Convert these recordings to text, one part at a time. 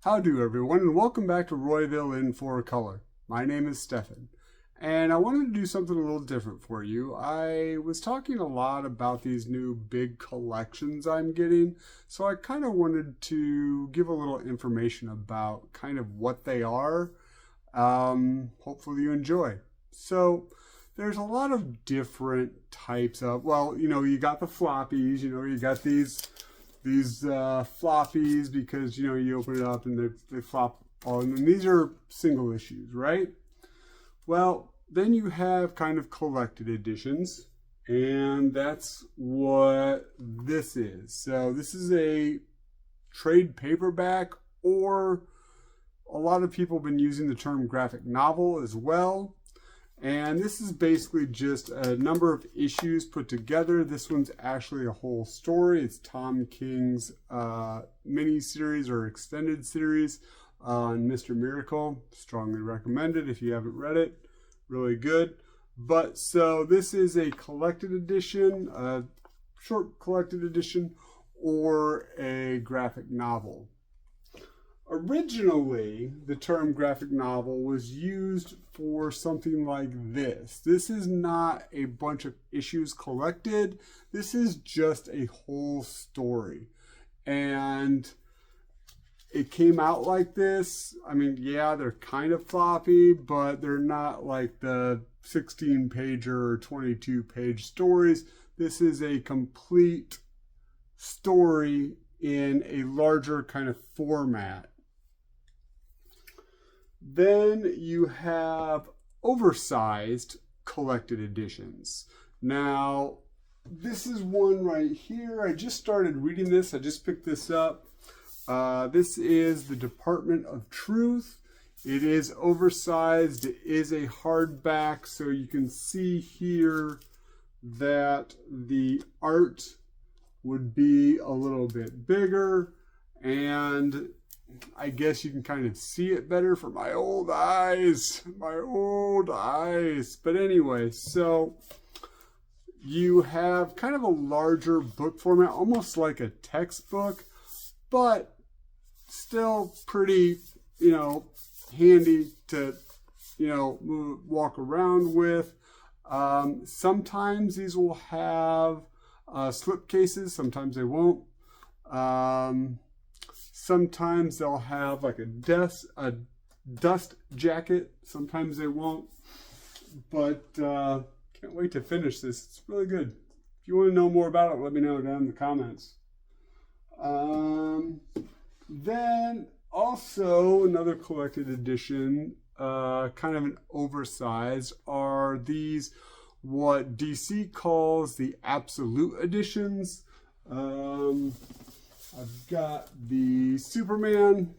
Howdy everyone, and welcome back to Royville in 4Color. My name is Stefan, and I wanted to do something a little different for you. I was talking a lot about these new big collections I'm getting, so I kind of wanted to give a little information about kind of what they are. Hopefully you enjoy. So there's a lot of different types of, you got the floppies, you got these floppies because you open it up and they flop all, and then these are single issues, right? Well, then you have kind of collected editions, and that's what this is. So this is a trade paperback, or a lot of people have been using the term graphic novel as well. And this is basically just a number of issues put together. This one's actually a whole story. It's Tom King's mini-series or extended series on Mr. Miracle. Strongly recommended if you haven't read it. Really good. But so this is a collected edition, a short collected edition, or a graphic novel. Originally, the term graphic novel was used for something like this. This is not a bunch of issues collected. This is just a whole story. And it came out like this. I mean, yeah, they're kind of floppy, but they're not like the 16-pager or 22-page stories. This is a complete story in a larger kind of format. Then you have oversized collected editions. Now, this is one right here. I just started reading this. I just picked this up. This is the Department of Truth. It is oversized. It is a hardback, so you can see here that the art would be a little bit bigger, and I guess you can kind of see it better for my old eyes. But anyway, so you have kind of a larger book format, almost like a textbook, but still pretty, handy to, walk around with. Sometimes these will have slip cases, sometimes they won't. Sometimes they'll have like a dust jacket. Sometimes they won't. But can't wait to finish this. It's really good. If you want to know more about it, let me know down in the comments. Then also another collected edition, kind of an oversized, are these what DC calls the absolute editions. I've got the Superman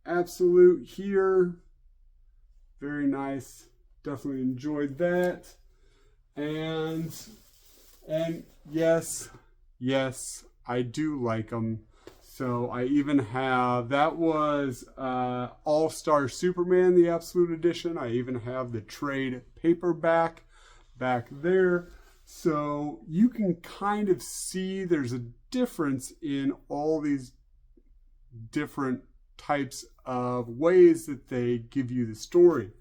Absolute here. Very nice. Definitely enjoyed that. And yes, I do like them. So I even have, that was All-Star Superman, the Absolute Edition. I even have the trade paperback back there. So you can kind of see there's a difference in all these different types of ways that they give you the story.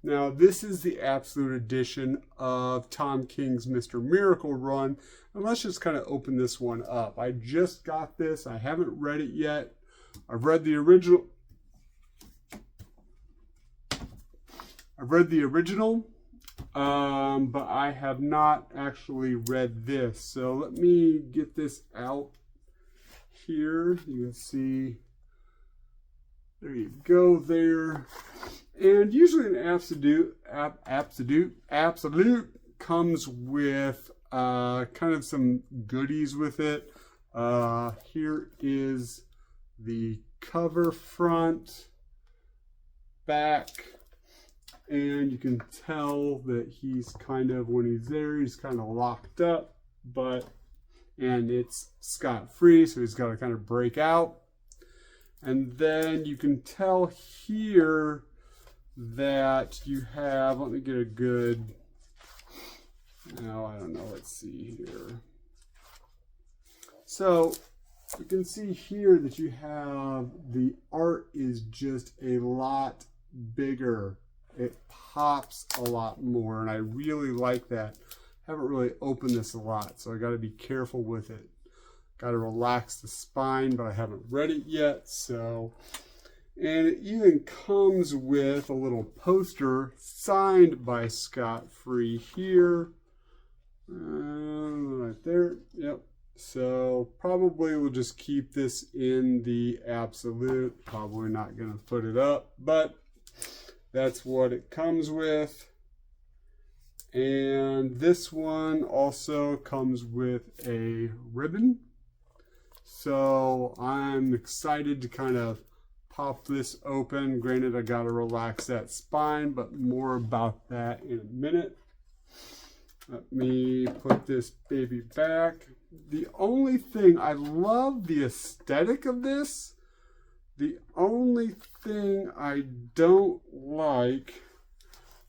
Now, this is the Absolute Edition of Tom King's Mr. Miracle run. And let's just kind of open this one up. I just got this. I haven't read it yet. I've read the original. But I have not actually read this. So let me get this out here. You can see, there you go there. And usually an absolute comes with kind of some goodies with it. Here is the cover, front, back. And you can tell that he's kind of, when he's there, he's kind of locked up, and it's scot-free, so he's got to kind of break out. And then you can tell here that you have, let me get a good, I don't know, let's see here. So you can see here that you have the art is just a lot bigger. It pops a lot more, and I really like that. Haven't really opened this a lot, so I got to be careful with it. Got to relax the spine, but I haven't read it yet. So, and it even comes with a little poster signed by Scott Free here, right there. Yep. So probably we'll just keep this in the absolute. Probably not going to put it up, but that's what it comes with. And this one also comes with a ribbon. So I'm excited to kind of pop this open. Granted, I got to relax that spine, but more about that in a minute. Let me put this baby back. The only thing, I love the aesthetic of this. The only thing I don't like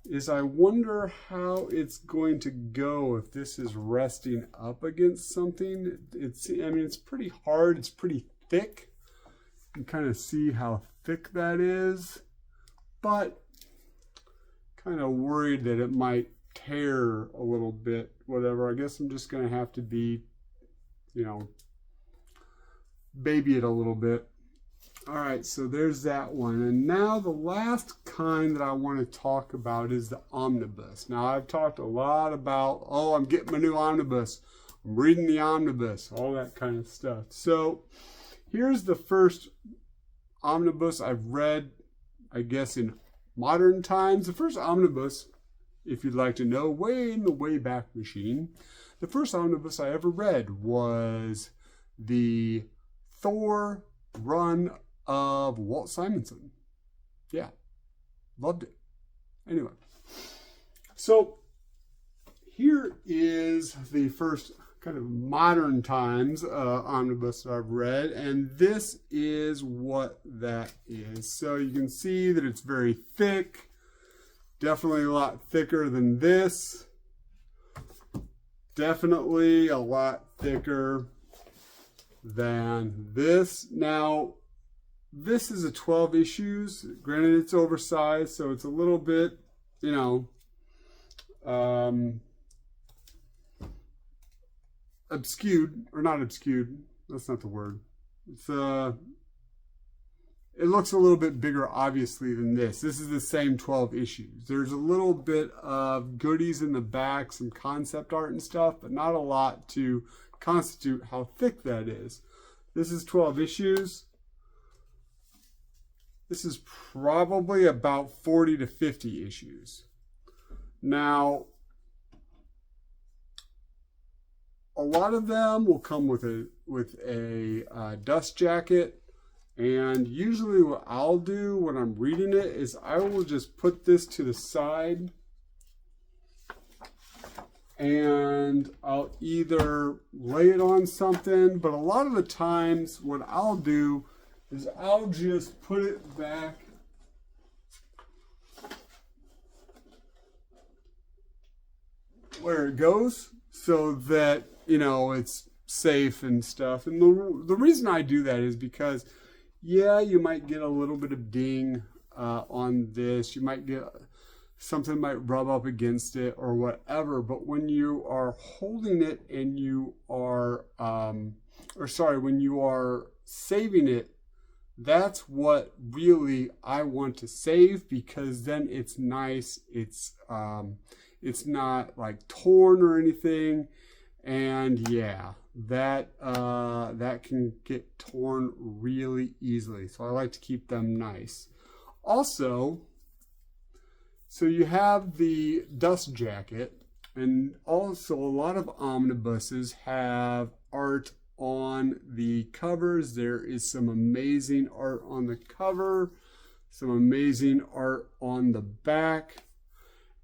is I wonder how it's going to go if this is resting up against something. I mean, it's pretty hard. It's pretty thick. You can kind of see how thick that is, but kind of worried that it might tear a little bit, whatever. I guess I'm just going to have to be, you know, baby it a little bit. All right, so there's that one. And now the last kind that I want to talk about is the omnibus. Now, I've talked a lot about, oh, I'm getting my new omnibus. I'm reading the omnibus, all that kind of stuff. So here's the first omnibus I've read, I guess, in modern times. The first omnibus, if you'd like to know, way in the Wayback Machine, the first omnibus I ever read was the Thor run of Walt Simonson. Yeah, loved it. Anyway, so here is the first kind of modern times omnibus that I've read, and this is what that is. So you can see that it's very thick, definitely a lot thicker than this, definitely a lot thicker than this. Now, this is a 12 issues. Granted, it's oversized, so it's a little bit, you know, obscured, or not obscured. That's not the word. It's it looks a little bit bigger, obviously, than this. This is the same 12 issues. There's a little bit of goodies in the back, some concept art and stuff, but not a lot to constitute how thick that is. This is 12 issues. This is probably about 40 to 50 issues. Now, a lot of them will come with a dust jacket, and usually what I'll do when I'm reading it is I will just put this to the side, and I'll either lay it on something, but a lot of the times what I'll do is I'll just put it back where it goes so that, you know, it's safe and stuff. And the reason I do that is because, yeah, you might get a little bit of ding on this. You might get something might rub up against it or whatever. But when you are holding it and you are, when you are saving it, that's what really I want to save, because then it's nice. It's not like torn or anything. And yeah, that can get torn really easily. So I like to keep them nice. Also, so you have the dust jacket, and also a lot of omnibuses have art on the covers. There is some amazing art on the cover, some amazing art on the back.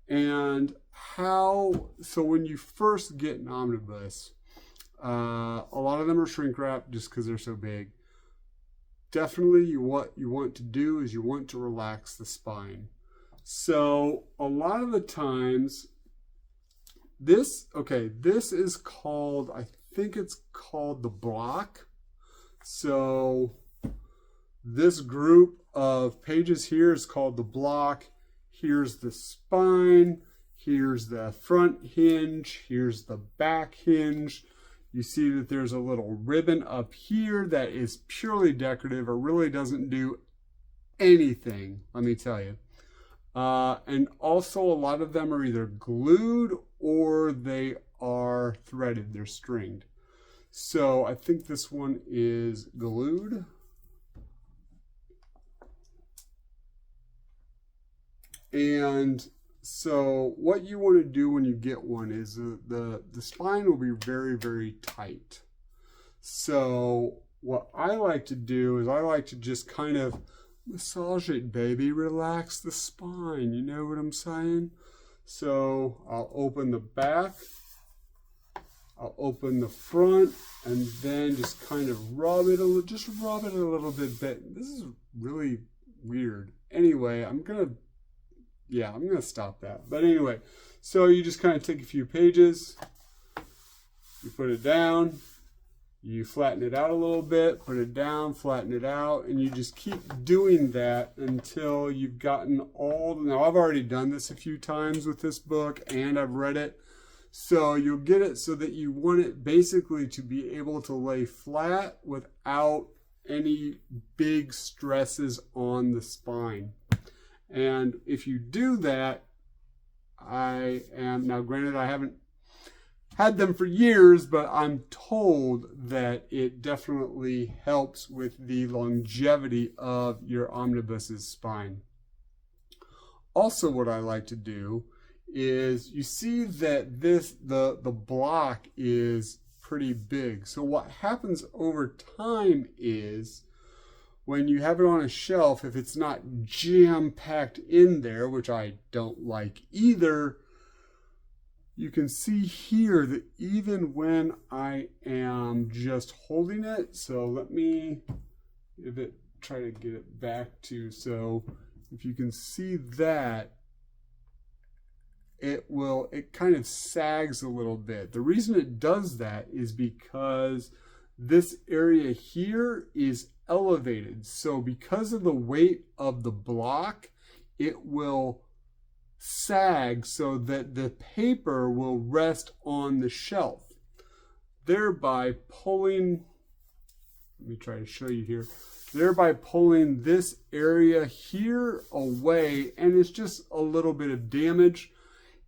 And so when you first get an omnibus, a lot of them are shrink wrap just because they're so big. Definitely what you want to do is you want to relax the spine. So a lot of the times, this is called, I think it's called the block. So this group of pages here is called the block. Here's the spine. Here's the front hinge. Here's the back hinge. You see that there's a little ribbon up here that is purely decorative or really doesn't do anything, let me tell you. And also a lot of them are either glued or they are threaded, they're stringed. So I think this one is glued. And so what you want to do when you get one is the spine will be very, very tight. So what I like to do is I like to just kind of massage it, baby. Relax the spine. You know what I'm saying? So I'll open the back. I'll open the front and then just kind of rub it a little bit. This is really weird. Anyway, I'm gonna stop that. But anyway, so you just kind of take a few pages, you put it down, you flatten it out a little bit, put it down, flatten it out, and you just keep doing that until you've gotten now I've already done this a few times with this book and I've read it. So you'll get it so that you want it basically to be able to lay flat without any big stresses on the spine. And if you do that, now granted I haven't had them for years, but I'm told that it definitely helps with the longevity of your Omnibuses spine. Also what I like to do is, you see that the block is pretty big. So what happens over time is, when you have it on a shelf, if it's not jam-packed in there, which I don't like either, you can see here that even when I am just holding it, so let me try to get it back to, so if you can see that, it kind of sags a little bit. The reason it does that is because this area here is elevated. So because of the weight of the block, it will sag so that the paper will rest on the shelf, thereby pulling, let me try to show you here, thereby pulling this area here away, and it's just a little bit of damage.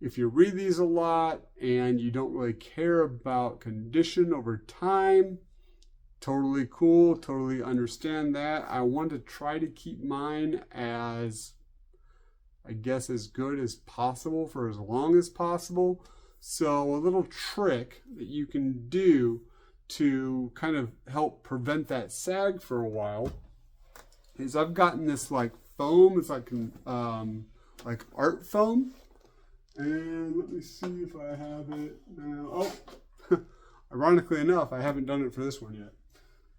If you read these a lot and you don't really care about condition over time, totally cool, totally understand that. I want to try to keep mine as, I guess, as good as possible for as long as possible. So a little trick that you can do to kind of help prevent that sag for a while is I've gotten this like foam. It's like art foam. And let me see if I have it now. Oh, ironically enough, I haven't done it for this one yet.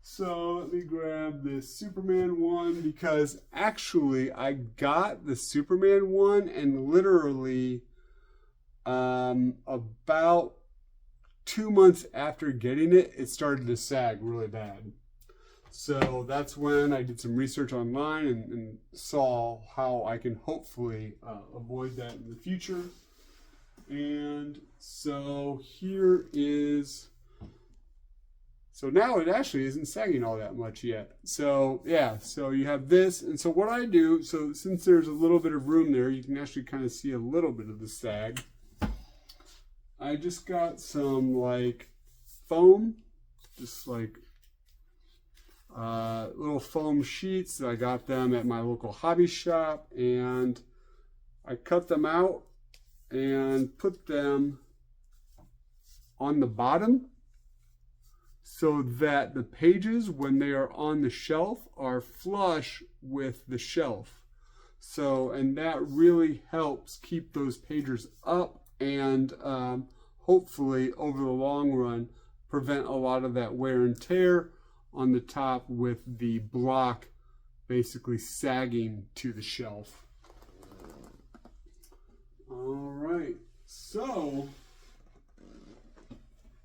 So let me grab this Superman one, because actually I got the Superman one and literally about 2 months after getting it, it started to sag really bad. So that's when I did some research online and saw how I can hopefully avoid that in the future. And so here is, so now it actually isn't sagging all that much yet. So yeah, so you have this. And so what I do, so since there's a little bit of room there, you can actually kind of see a little bit of the sag. I just got some like foam, just like little foam sheets. I got them at my local hobby shop, and I cut them out and put them on the bottom so that the pages, when they are on the shelf, are flush with the shelf. So, and that really helps keep those pages up and hopefully over the long run prevent a lot of that wear and tear on the top with the block basically sagging to the shelf. All right, so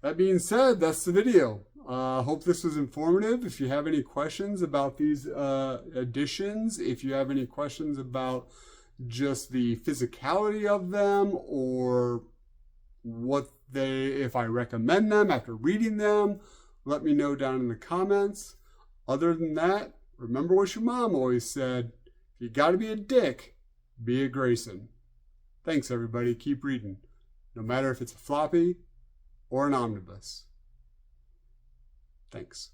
that being said, that's the video. Hope this was informative. If you have any questions about these additions, if you have any questions about just the physicality of them, or if I recommend them after reading them, let me know down in the comments. Other than that, remember what your mom always said: if you gotta be a dick, be a Grayson. Thanks, everybody. Keep reading, no matter if it's a floppy or an omnibus. Thanks.